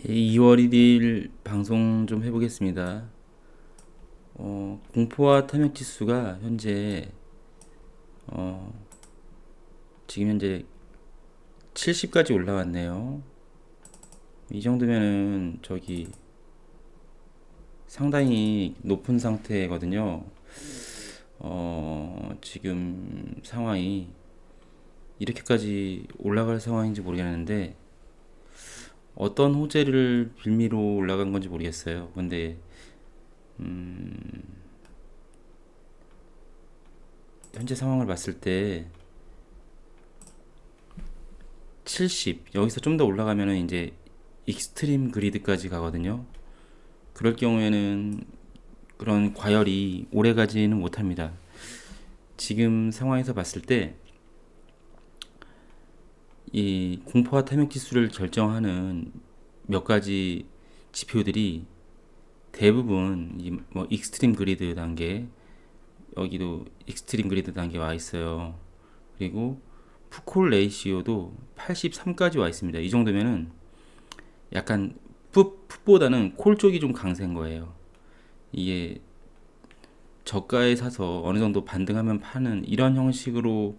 2월 1일 방송 좀 해보겠습니다. 공포와 탐욕 지수가 현재 어, 지금 현재 70까지 올라왔네요. 이 정도면은 저기 상당히 높은 상태거든요. 지금 상황이 이렇게까지 올라갈 상황인지 모르겠는데 어떤 호재를 빌미로 올라간 건지 모르겠어요. 근데 현재 상황을 봤을 때 70, 여기서 좀 더 올라가면은 이제 익스트림 그리드까지 가거든요. 그럴 경우에는 그런 과열이 오래 가지는 못합니다. 지금 상황에서 봤을 때 이 공포와 탐욕 지수를 결정하는 몇 가지 지표들이 대부분 뭐 익스트림 그리드 단계, 여기도 익스트림 그리드 단계 와 있어요. 그리고 푸콜 레이시오도 83까지 와 있습니다. 이 정도면은 약간 풋보다는 콜 쪽이 좀 강세인 거예요. 이게 저가에 사서 어느 정도 반등하면 파는 이런 형식으로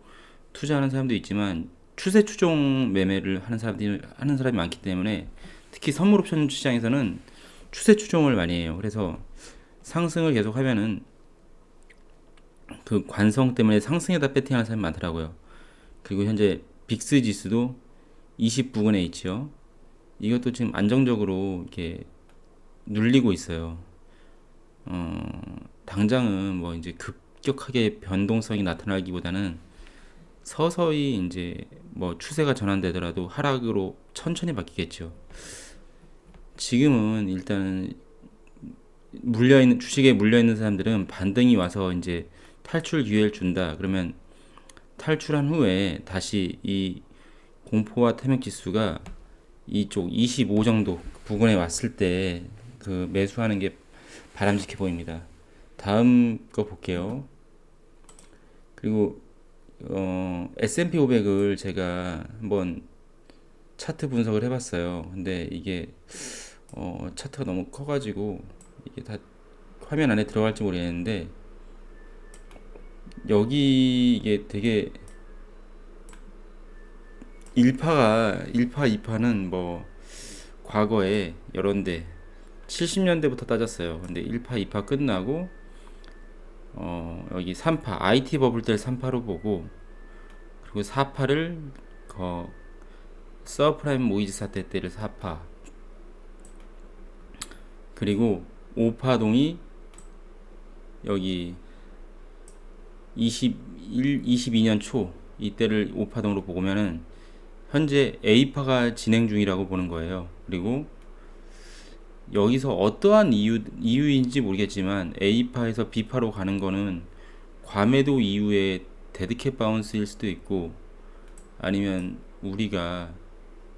투자하는 사람도 있지만 추세 추종 매매를 하는 사람이 많기 때문에 특히 선물 옵션 시장에서는 추세 추종을 많이 해요. 그래서 상승을 계속 하면은 그 관성 때문에 상승에다 배팅하는 사람이 많더라고요. 그리고 현재 빅스 지수도 20 부근에 있죠. 이것도 지금 안정적으로 이렇게 눌리고 있어요. 당장은 뭐 이제 급격하게 변동성이 나타나기보다는 서서히 이제 뭐 추세가 전환되더라도 하락으로 천천히 바뀌겠죠. 지금은 일단은 주식에 물려있는 사람들은 반등이 와서 이제 탈출 기회를 준다. 그러면 탈출한 후에 다시 이 공포와 탐욕 지수가 이쪽 25 정도 부근에 왔을 때 그 매수하는 게 바람직해 보입니다. 다음 거 볼게요. 그리고 S&P 500을 제가 한번 차트 분석을 해봤어요. 근데 이게 차트가 너무 커가지고 이게 다 화면 안에 들어갈지 모르겠는데 여기 이게 되게 1파, 2파는 뭐 과거에 여런데 70년대부터 따졌어요. 근데 1파, 2파 끝나고 여기 3파, IT 버블 때 3파로 보고 그리고 4파를 서프라임 모이지 사태 때를 4파 그리고 5파동이 여기 22년 초 이때를 5파동으로 보면은 현재 A파가 진행 중이라고 보는 거예요. 그리고 여기서 어떠한 이유인지 모르겠지만 A파에서 B파로 가는 거는 과매도 이후에 데드캣 바운스일 수도 있고 아니면 우리가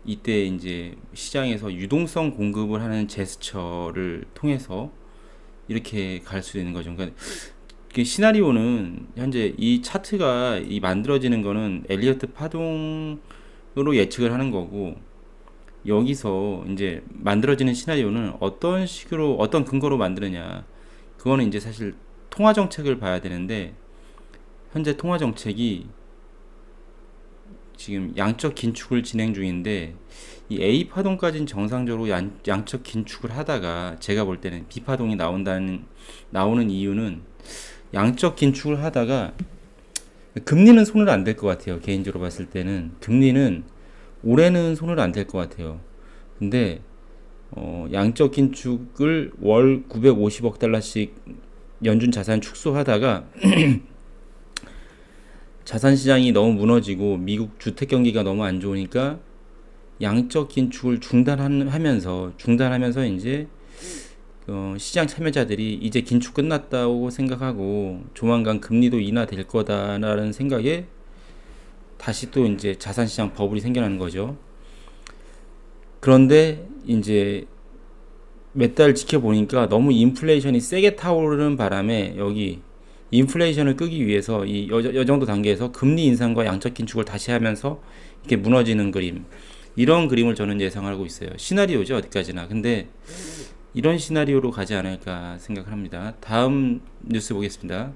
이때 이제 시장에서 유동성 공급을 하는 제스처를 통해서 이렇게 갈 수 있는 거죠. 그러니까 시나리오는 현재 이 차트가 만들어지는 거는 엘리어트 파동으로 예측을 하는 거고 여기서 이제 만들어지는 시나리오는 어떤 식으로 어떤 근거로 만드느냐 그거는 이제 사실 통화 정책을 봐야 되는데 현재 통화 정책이 지금 양적 긴축을 진행 중인데 이 A 파동까지는 정상적으로 양적 긴축을 하다가 제가 볼 때는 B 파동이 나오는 이유는 양적 긴축을 하다가 금리는 손을 안 댈 것 같아요. 개인적으로 봤을 때는 금리는 올해는 손을 안 댈 것 같아요. 근데 양적 긴축을 월 950억 달러씩 연준 자산 축소하다가 자산 시장이 너무 무너지고 미국 주택 경기가 너무 안 좋으니까 양적 긴축을 중단하면서 이제 시장 참여자들이 이제 긴축 끝났다고 생각하고 조만간 금리도 인하될 거다라는 생각에 다시 또 이제 자산시장 버블이 생겨나는 거죠. 그런데 이제 몇 달 지켜보니까 너무 인플레이션이 세게 타오르는 바람에 여기 인플레이션을 끄기 위해서 이 정도 단계에서 금리 인상과 양적 긴축을 다시 하면서 이렇게 무너지는 그림. 이런 그림을 저는 예상하고 있어요. 시나리오죠, 어디까지나. 근데 이런 시나리오로 가지 않을까 생각을 합니다. 다음 뉴스 보겠습니다.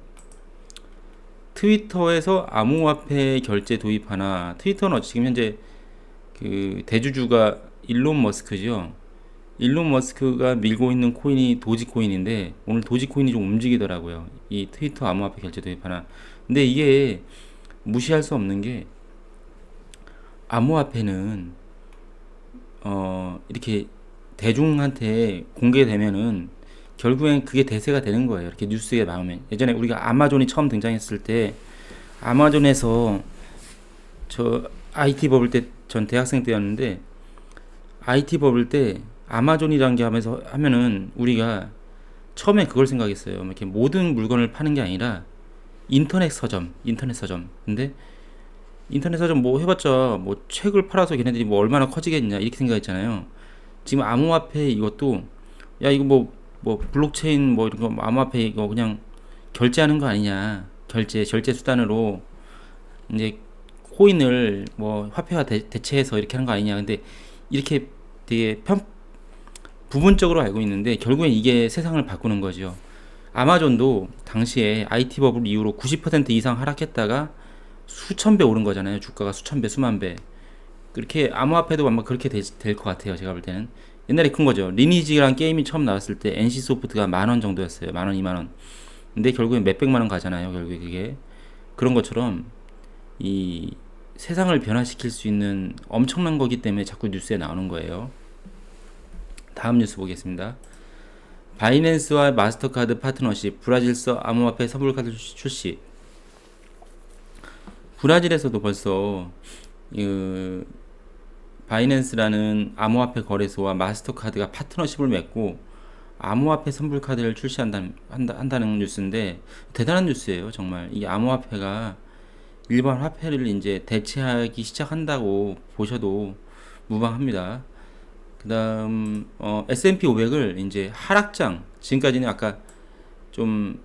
트위터에서 암호화폐 결제 도입하나. 트위터는 지금 현재 그 대주주가 일론 머스크죠. 일론 머스크가 밀고 있는 코인이 도지코인인데 오늘 도지코인이 좀 움직이더라고요. 이 트위터 암호화폐 결제 도입하나. 근데 이게 무시할 수 없는 게 암호화폐는 이렇게 대중한테 공개되면은 결국엔 그게 대세가 되는 거예요. 이렇게 뉴스에 나오면. 예전에 우리가 아마존이 처음 등장했을 때 아마존에서 저 IT 버블 때 전 대학생 때였는데 IT 버블 때 아마존이라는 게 하면은 우리가 처음에 그걸 생각했어요. 이렇게 모든 물건을 파는 게 아니라 인터넷 서점. 근데 인터넷 서점 뭐 해봤자 뭐 책을 팔아서 걔네들이 뭐 얼마나 커지겠냐 이렇게 생각했잖아요. 지금 암호화폐 이것도 야 이거 뭐 블록체인 뭐 이런 거 암호화폐 이거 그냥 결제하는 거 아니냐, 결제 수단으로 이제 코인을 뭐 화폐와 대체해서 이렇게 하는 거 아니냐. 근데 이렇게 되게 부분적으로 알고 있는데 결국엔 이게 세상을 바꾸는 거죠. 아마존도 당시에 IT 버블 이후로 90% 이상 하락했다가 수천 배 오른 거잖아요. 주가가 수천 배, 수만 배. 그렇게 암호화폐도 아마 그렇게 될 것 같아요. 제가 볼 때는. 옛날에 큰 거죠. 리니지라는 게임이 처음 나왔을 때 NC소프트가 10,000원 정도였어요. 10,000원, 20,000원. 근데 결국엔 몇백만 원 가잖아요. 결국에 그게. 그런 것처럼 이 세상을 변화시킬 수 있는 엄청난 거기 때문에 자꾸 뉴스에 나오는 거예요. 다음 뉴스 보겠습니다. 바이낸스와 마스터카드 파트너십, 브라질서 암호화폐 선불카드 출시. 브라질에서도 벌써 그 바이낸스라는 암호화폐 거래소와 마스터카드가 파트너십을 맺고 암호화폐 선불카드를 한다는 뉴스인데 대단한 뉴스예요. 정말 이 암호화폐가 일반 화폐를 이제 대체하기 시작한다고 보셔도 무방합니다. 그 다음 S&P 500을 이제 하락장, 지금까지는 아까 좀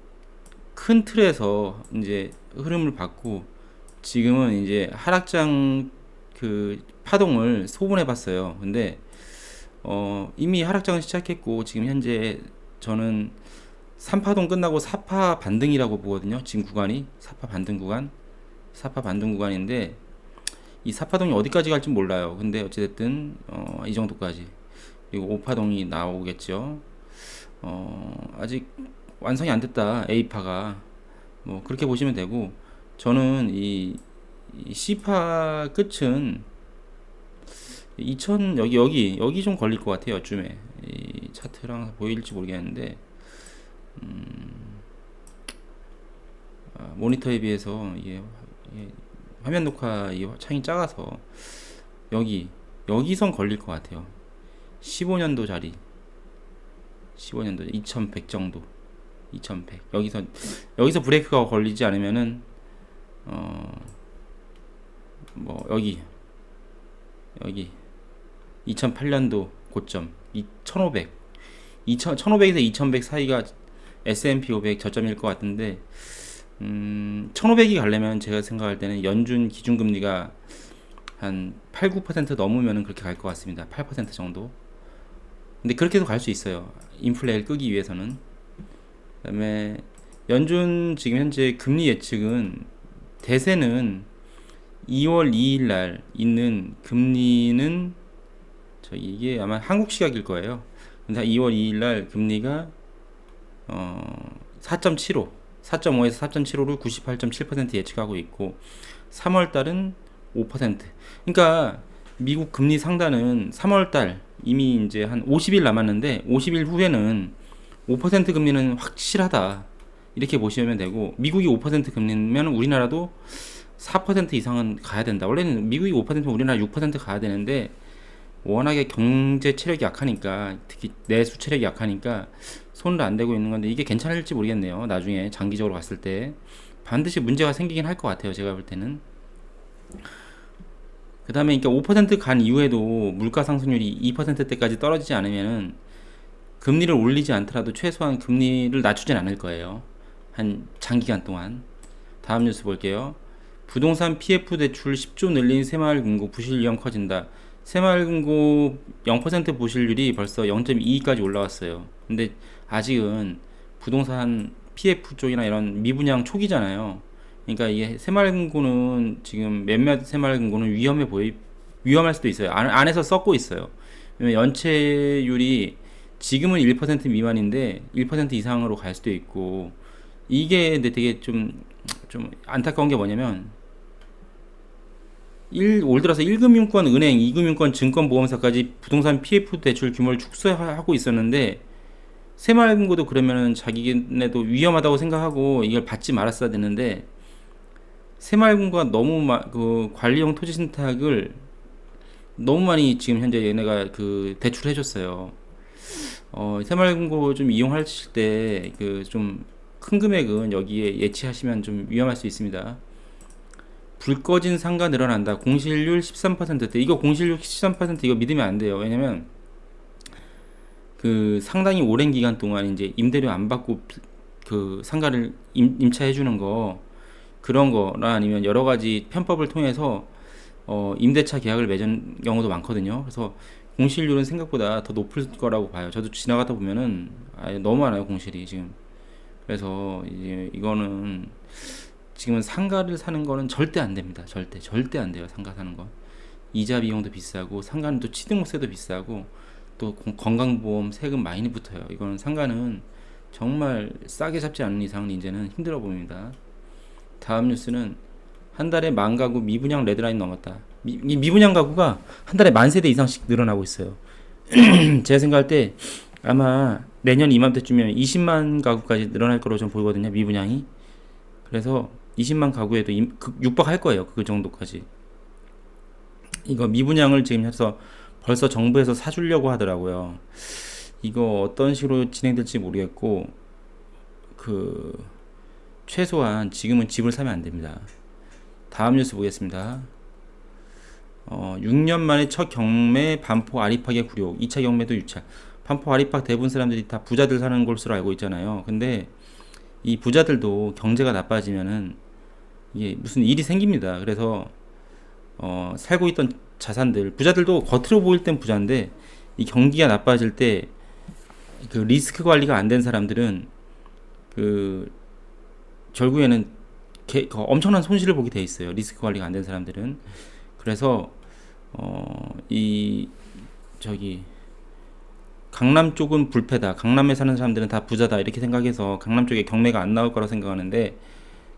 큰 틀에서 이제 흐름을 받고 지금은 이제 하락장 그 파동을 소분해 봤어요. 근데 이미 하락장을 시작했고 지금 현재 저는 3파동 끝나고 4파 반등이라고 보거든요. 지금 구간이 4파 반등 구간인데 이 4파동이 어디까지 갈지 몰라요. 근데 어찌됐든 이 정도까지. 그리고 5파동이 나오겠죠. 아직 완성이 안 됐다. A파가 뭐 그렇게 보시면 되고 저는 이 C파 끝은 2000 여기 좀 걸릴 것 같아요. 요즘에 이 차트랑 보일지 모르겠는데 모니터에 비해서 이게 화면 녹화 이 창이 작아서 여기선 걸릴 것 같아요. 15년도 자리 2100 정도 2100 여기서 브레이크가 걸리지 않으면은 뭐 여기 2008년도 고점 1500에서 2100 사이가 S&P 500 저점일 것 같은데 1500이 가려면 제가 생각할 때는 연준 기준금리가 한 8, 9% 넘으면 그렇게 갈 것 같습니다. 8% 정도. 근데 그렇게도 갈 수 있어요. 인플레를 끄기 위해서는. 그 다음에 연준 지금 현재 금리 예측은 대세는 2월 2일 날 있는 금리는 이게 아마 한국 시각일 거예요. 근데 2월 2일 날 금리가 4.75, 4.5에서 4.75를 98.7% 예측하고 있고 3월 달은 5%. 그러니까 미국 금리 상단은 3월 달 이미 이제 한 50일 남았는데 50일 후에는 5% 금리는 확실하다. 이렇게 보시면 되고 미국이 5% 금리면 우리나라도 4% 이상은 가야 된다. 원래는 미국이 5%면 우리나라 6% 가야 되는데 워낙에 경제 체력이 약하니까 특히 내수 체력이 약하니까 손을 안 대고 있는 건데 이게 괜찮을지 모르겠네요. 나중에 장기적으로 봤을 때 반드시 문제가 생기긴 할 것 같아요. 제가 볼 때는. 그 다음에 그러니까 5%간 이후에도 물가 상승률이 2%대까지 떨어지지 않으면은 금리를 올리지 않더라도 최소한 금리를 낮추진 않을 거예요. 한 장기간 동안. 다음 뉴스 볼게요. 부동산 PF 대출 10조 늘린 새마을 금고 부실 위험 커진다. 새마을금고 0% 보실률이 벌써 0.22까지 올라왔어요. 근데 아직은 부동산 PF 쪽이나 이런 미분양 초기잖아요. 그러니까 이게 새마을금고는 지금 몇몇 새마을금고는 위험할 수도 있어요. 안에서 썩고 있어요. 왜냐면 연체율이 지금은 1% 미만인데 1% 이상으로 갈 수도 있고, 이게 근데 되게 좀 안타까운 게 뭐냐면 올 들어서 1금융권 은행, 2금융권 증권보험사까지 부동산 PF 대출 규모를 축소하고 있었는데, 새마을금고도 그러면은 자기네도 위험하다고 생각하고 이걸 받지 말았어야 되는데, 새마을금고가 너무 그 관리용 토지 신탁을 너무 많이 지금 현재 얘네가 그 대출해 줬어요. 새마을금고 좀 이용하실 때 그 좀 큰 금액은 여기에 예치하시면 좀 위험할 수 있습니다. 불 꺼진 상가 늘어난다. 공실률 13%대. 이거 공실률 13% 이거 믿으면 안 돼요. 왜냐면 그 상당히 오랜 기간 동안 이제 임대료 안 받고 그 상가를 임차해 주는 거, 그런 거나 아니면 여러 가지 편법을 통해서 임대차 계약을 맺은 경우도 많거든요. 그래서 공실률은 생각보다 더 높을 거라고 봐요. 저도 지나가다 보면은 너무 많아요, 공실이 지금. 그래서 이제 이거는 지금은 상가를 사는 거는 절대 안 됩니다. 절대 안 돼요. 상가 사는 건. 이자 비용도 비싸고, 상가는 또 취등록세도 비싸고, 또 건강보험 세금 많이 붙어요. 이거는 상가는 정말 싸게 잡지 않는 이상은 이제는 힘들어 보입니다. 다음 뉴스는 한 달에 만 가구 미분양 레드라인 넘었다. 미분양 가구가 한 달에 만 세대 이상씩 늘어나고 있어요. 제가 생각할 때 아마 내년 이맘때쯤이면 20만 가구까지 늘어날 거로 좀 보이거든요, 미분양이. 그래서 20만 가구에도 육박할 거예요, 그 정도까지. 이거 미분양을 지금 해서 벌써 정부에서 사주려고 하더라고요. 이거 어떤 식으로 진행될지 모르겠고, 그 최소한 지금은 집을 사면 안 됩니다. 다음 뉴스 보겠습니다. 6년 만에 첫 경매 반포 아리팍의 굴욕, 2차 경매도 유찰. 반포 아리팍 대부분 사람들이 다 부자들 사는 곳으로 알고 있잖아요. 근데 이 부자들도 경제가 나빠지면은 이게 무슨 일이 생깁니다. 그래서 살고 있던 자산들, 부자들도 겉으로 보일 땐 부자인데 이 경기가 나빠질 때 그 리스크 관리가 안 된 사람들은 그 결국에는 엄청난 손실을 보게 돼 있어요. 리스크 관리가 안 된 사람들은. 그래서 이 저기 강남 쪽은 불패다, 강남에 사는 사람들은 다 부자다, 이렇게 생각해서 강남 쪽에 경매가 안 나올 거라 생각하는데,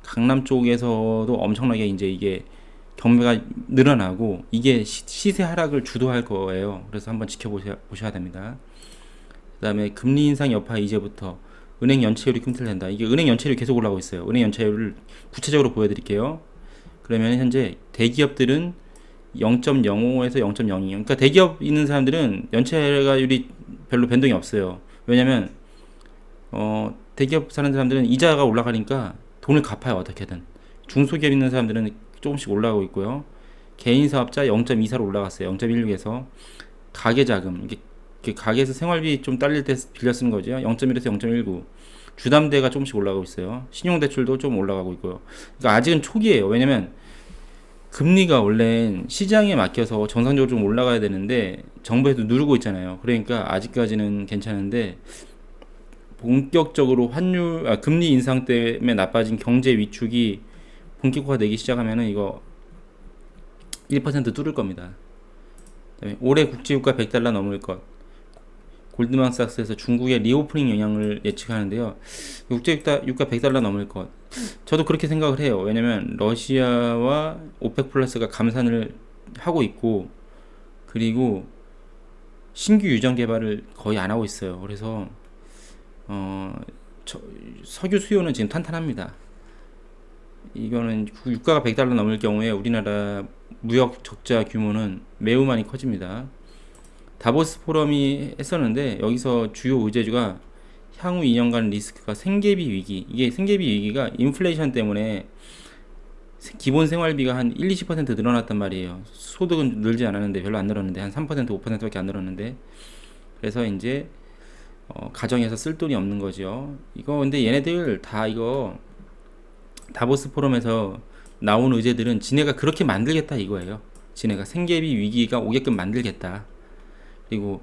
강남 쪽에서도 엄청나게 이제 이게 경매가 늘어나고 이게 시세 하락을 주도할 거예요. 그래서 한번 지켜보셔야 됩니다. 그 다음에 금리 인상 여파 이제부터 은행 연체율이 꿈틀댄다. 이게 은행 연체율이 계속 올라가고 있어요. 은행 연체율을 구체적으로 보여드릴게요. 그러면 현재 대기업들은 0.05에서 0.02. 그러니까 대기업 있는 사람들은 연체율이 별로 변동이 없어요. 왜냐면 대기업 사는 사람들은 이자가 올라가니까 돈을 갚아요, 어떻게든. 중소기업 있는 사람들은 조금씩 올라가고 있고요. 개인 사업자 0.24로 올라갔어요. 0.16에서 가계자금, 이게 가게에서 생활비 좀 딸릴 때 빌려 쓰는 거죠. 0.1에서 0.19. 주담대가 조금씩 올라가고 있어요. 신용대출도 좀 올라가고 있고요. 그러니까 아직은 초기예요. 왜냐면 금리가 원래 시장에 맡겨서 정상적으로 좀 올라가야 되는데 정부에도 누르고 있잖아요. 그러니까 아직까지는 괜찮은데, 본격적으로 금리 인상 때문에 나빠진 경제 위축이 본격화되기 시작하면은 이거 1% 뚫을 겁니다. 올해 국제유가 100달러 넘을 것. 골드만삭스에서 중국의 리오프닝 영향을 예측하는데요. 국제유가 100달러 넘을 것. 저도 그렇게 생각을 해요. 왜냐면 러시아와 오펙 플러스가 감산을 하고 있고, 그리고 신규 유전 개발을 거의 안 하고 있어요. 그래서 석유 수요는 지금 탄탄합니다. 이거는 유가가 100달러 넘을 경우에 우리나라 무역 적자 규모는 매우 많이 커집니다. 다보스 포럼이 했었는데 여기서 주요 의제주가 향후 2년간 리스크가 생계비 위기. 이게 생계비 위기가 인플레이션 때문에 기본 생활비가 한 1-20% 늘어났단 말이에요. 소득은 늘지 않았는데, 별로 안 늘었는데 한 3% 5%밖에 안 늘었는데, 그래서 이제 가정에서 쓸 돈이 없는 거죠. 이거 근데 얘네들 다 이거 다보스 포럼에서 나온 의제들은 지네가 그렇게 만들겠다 이거예요. 지네가 생계비 위기가 오게끔 만들겠다. 그리고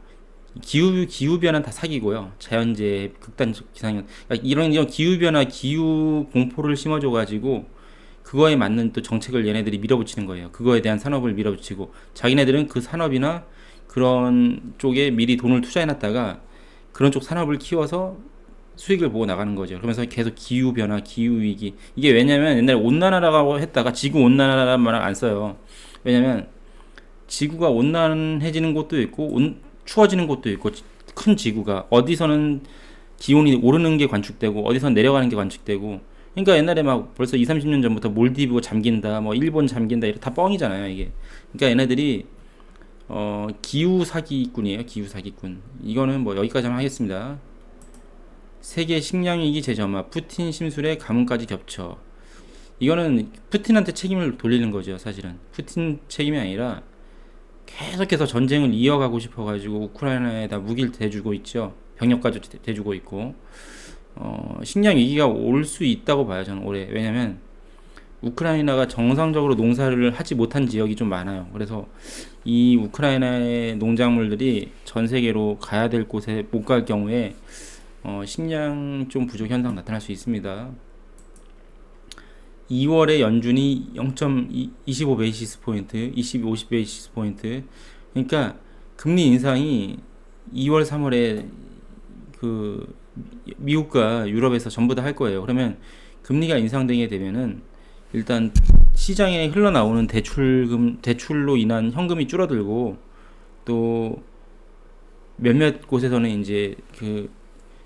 기후 변화 다 사기고요. 자연재해, 극단적 기상현, 그러니까 이런 기후 변화, 기후 공포를 심어줘 가지고 그거에 맞는 또 정책을 얘네들이 밀어붙이는 거예요. 그거에 대한 산업을 밀어붙이고 자기네들은 그 산업이나 그런 쪽에 미리 돈을 투자해놨다가 그런 쪽 산업을 키워서 수익을 보고 나가는 거죠. 그러면서 계속 기후 변화, 기후 위기. 이게 왜냐면 옛날에 온난화라고 했다가 지구 온난화라는 말을 안 써요. 왜냐면 지구가 온난해지는 곳도 있고 추워지는 곳도 있고 큰 지구가 어디서는 기온이 오르는 게 관측되고 어디서는 내려가는 게 관측되고 그러니까 옛날에 막 벌써 2, 30년 전부터 몰디브 잠긴다, 뭐 일본 잠긴다 이게 다 뻥이잖아요, 이게. 그러니까 얘네들이 기후 사기꾼이에요, 기후 사기꾼. 이거는 뭐 여기까지만 하겠습니다. 세계 식량 위기 재점화, 푸틴 심술에 가뭄까지 겹쳐. 이거는 푸틴한테 책임을 돌리는 거죠, 사실은. 푸틴 책임이 아니라 계속해서 전쟁을 이어가고 싶어가지고 우크라이나에다 무기를 대주고 있죠. 병력까지 대주고 있고. 식량 위기가 올 수 있다고 봐요, 저는 올해. 왜냐면 우크라이나가 정상적으로 농사를 하지 못한 지역이 좀 많아요. 그래서 이 우크라이나의 농작물들이 전 세계로 가야 될 곳에 못 갈 경우에 식량 좀 부족 현상 나타날 수 있습니다. 2월에 연준이 0.25 베이시스 포인트, 50 베이시스 포인트. 그러니까 금리 인상이 2월, 3월에 그 미국과 유럽에서 전부 다 할 거예요. 그러면 금리가 인상되게 되면은 일단 시장에 흘러나오는 대출로 인한 현금이 줄어들고 또 몇몇 곳에서는 이제 그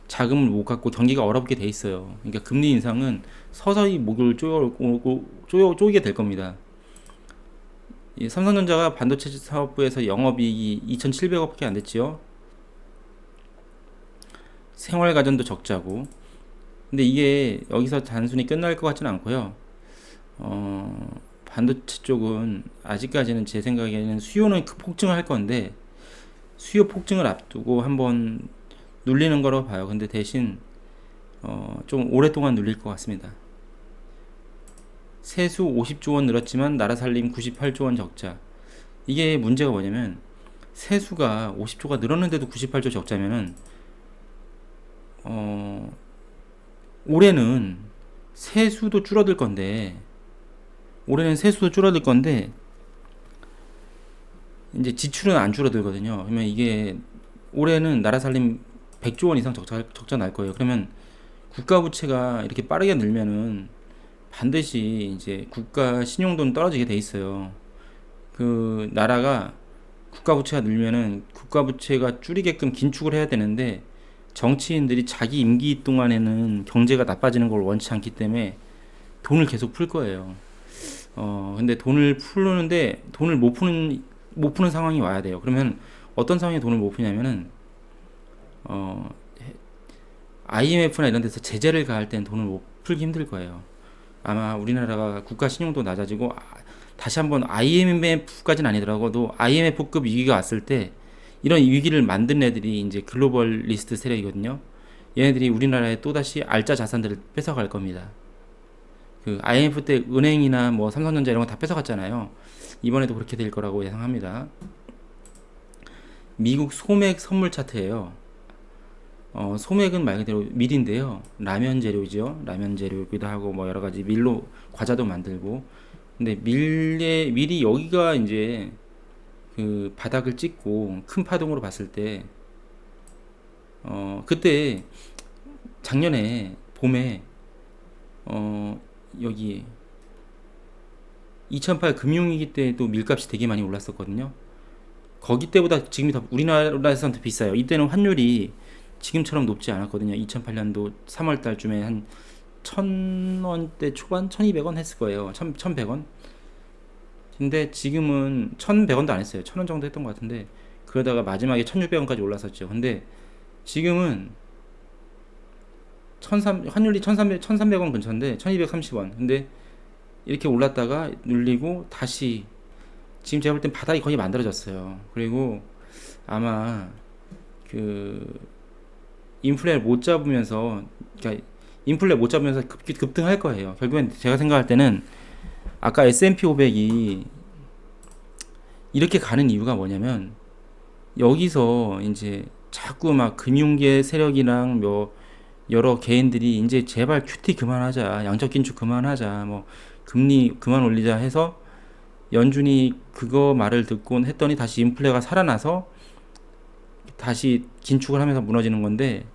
자금을 못 갖고 경기가 어렵게 돼 있어요. 그러니까 금리 인상은 서서히 목을 조이게 될 겁니다. 이 삼성전자가 반도체 사업부에서 영업이익이 2,700억밖에 안 됐지요. 생활가전도 적자고. 근데 이게 여기서 단순히 끝날 것 같지는 않고요. 반도체 쪽은 아직까지는 제 생각에는 수요는 폭증을 할 건데 수요 폭증을 앞두고 한번 눌리는 거로 봐요. 근데 대신 좀 오랫동안 눌릴 것 같습니다. 세수 50조 원 늘었지만 나라 살림 98조 원 적자. 이게 문제가 뭐냐면 세수가 50조가 늘었는데도 98조 적자면은 올해는 세수도 줄어들 건데 이제 지출은 안 줄어들거든요. 그러면 이게 올해는 나라 살림 100조 원 이상 적자 날 거예요. 그러면 국가 부채가 이렇게 빠르게 늘면은 반드시 이제 국가 신용도는 떨어지게 돼 있어요. 그 나라가 국가 부채가 늘면은 국가 부채가 줄이게끔 긴축을 해야 되는데 정치인들이 자기 임기 동안에는 경제가 나빠지는 걸 원치 않기 때문에 돈을 계속 풀 거예요. 근데 돈을 풀는데 돈을 못 푸는 상황이 와야 돼요. 그러면 어떤 상황에 돈을 못 푸냐면은 IMF나 이런 데서 제재를 가할 때는 돈을 못 풀기 힘들 거예요. 아마 우리나라가 국가 신용도 낮아지고 다시 한번 IMF까지는 아니더라도 IMF급 위기가 왔을 때 이런 위기를 만든 애들이 이제 글로벌리스트 세력이거든요. 얘네들이 우리나라에 또다시 알짜 자산들을 뺏어갈 겁니다. 그 IMF 때 은행이나 뭐 삼성전자 이런 거 다 뺏어갔잖아요. 이번에도 그렇게 될 거라고 예상합니다. 미국 소맥 선물 차트예요. 소맥은 말 그대로 밀인데요. 라면 재료죠. 라면 재료기도 하고 뭐 여러 가지 밀로 과자도 만들고. 근데 밀이 여기가 이제 그 바닥을 찍고 큰 파동으로 봤을 때 그때 작년에 봄에 여기 2008 금융위기 때도 밀값이 되게 많이 올랐었거든요. 거기 때보다 지금이 더 우리나라에서는 더 비싸요. 이때는 환율이 지금처럼 높지 않았거든요. 2008년도 3월 달쯤에 한 1000원대 초반 1200원 했을 거예요. 1100원. 근데 지금은 1100원도 안 했어요. 1000원 정도 했던 것 같은데 그러다가 마지막에 1600원까지 올랐었죠. 근데 지금은 환율이 1300원 근처인데 1230원. 근데 이렇게 올랐다가 눌리고 다시 지금 제가 볼 땐 바닥이 거의 만들어졌어요. 그리고 아마 그 인플레를 못 잡으면서 급등할 거예요. 결국엔 제가 생각할 때는 아까 S&P 500이 이렇게 가는 이유가 뭐냐면 여기서 이제 자꾸 막 금융계 세력이랑 뭐 여러 개인들이 이제 제발 QT 그만하자, 양적 긴축 그만하자, 뭐 금리 그만 올리자 해서 연준이 그거 말을 듣곤 했더니 다시 인플레가 살아나서 다시 긴축을 하면서 무너지는 건데,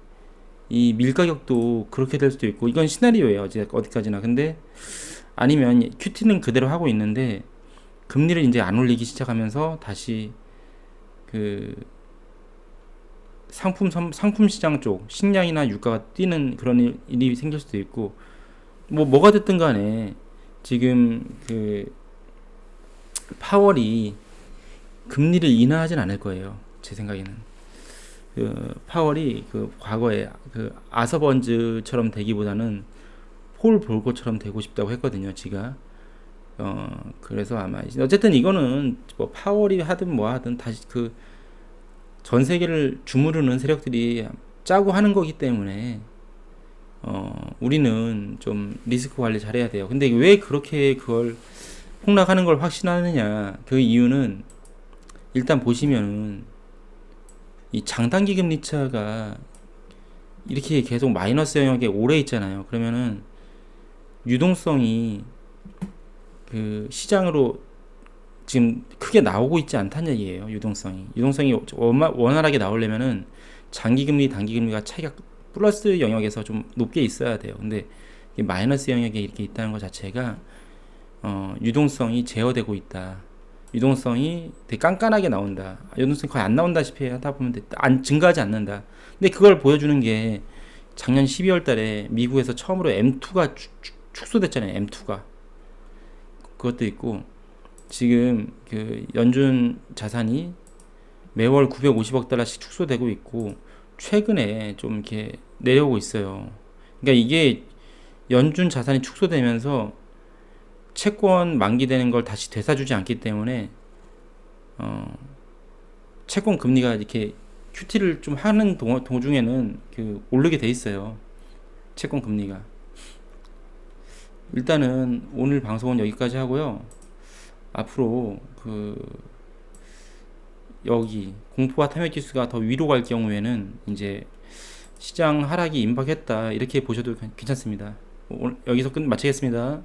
이 밀가격도 그렇게 될 수도 있고, 이건 시나리오예요, 어디까지나. 근데 아니면 QT는 그대로 하고 있는데 금리를 이제 안 올리기 시작하면서 다시 그 상품 시장 쪽 식량이나 유가가 뛰는 그런 일이 생길 수도 있고, 뭐가 됐든 간에 지금 그 파월이 금리를 인하하진 않을 거예요, 제 생각에는. 그 파월이 그 과거에 그 아서번즈처럼 되기보다는 폴 볼거처럼 되고 싶다고 했거든요, 지가. 그래서 아마 어쨌든 이거는 뭐 파월이 하든 뭐 하든 다시 그 전 세계를 주무르는 세력들이 짜고 하는 거기 때문에 우리는 좀 리스크 관리 잘해야 돼요. 근데 왜 그렇게 그걸 폭락하는 걸 확신하느냐? 그 이유는 일단 보시면은 이 장단기 금리 차가 이렇게 계속 마이너스 영역에 오래 있잖아요. 그러면은 유동성이 그 시장으로 지금 크게 나오고 있지 않다는 얘기예요. 유동성이 원활하게 나오려면은 장기금리, 단기금리가 차이가 플러스 영역에서 좀 높게 있어야 돼요. 근데 마이너스 영역에 이렇게 있다는 것 자체가 유동성이 제어되고 있다. 유동성이 되게 깐깐하게 나온다. 유동성이 거의 안 나온다시피 하다 보면 증가하지 않는다. 근데 그걸 보여주는 게 작년 12월 달에 미국에서 처음으로 M2가 축소됐잖아요. M2가. 그것도 있고, 지금 그 연준 자산이 매월 950억 달러씩 축소되고 있고, 최근에 좀 이렇게 내려오고 있어요. 그러니까 이게 연준 자산이 축소되면서 채권 만기되는 걸 다시 되사주지 않기 때문에 채권 금리가 이렇게 QT를 좀 하는 도중에는 그 오르게 돼 있어요. 채권 금리가. 일단은 오늘 방송은 여기까지 하고요. 앞으로 그 여기 공포와 탐욕 지수가 더 위로 갈 경우에는 이제 시장 하락이 임박했다, 이렇게 보셔도 괜찮습니다. 여기서 마치겠습니다.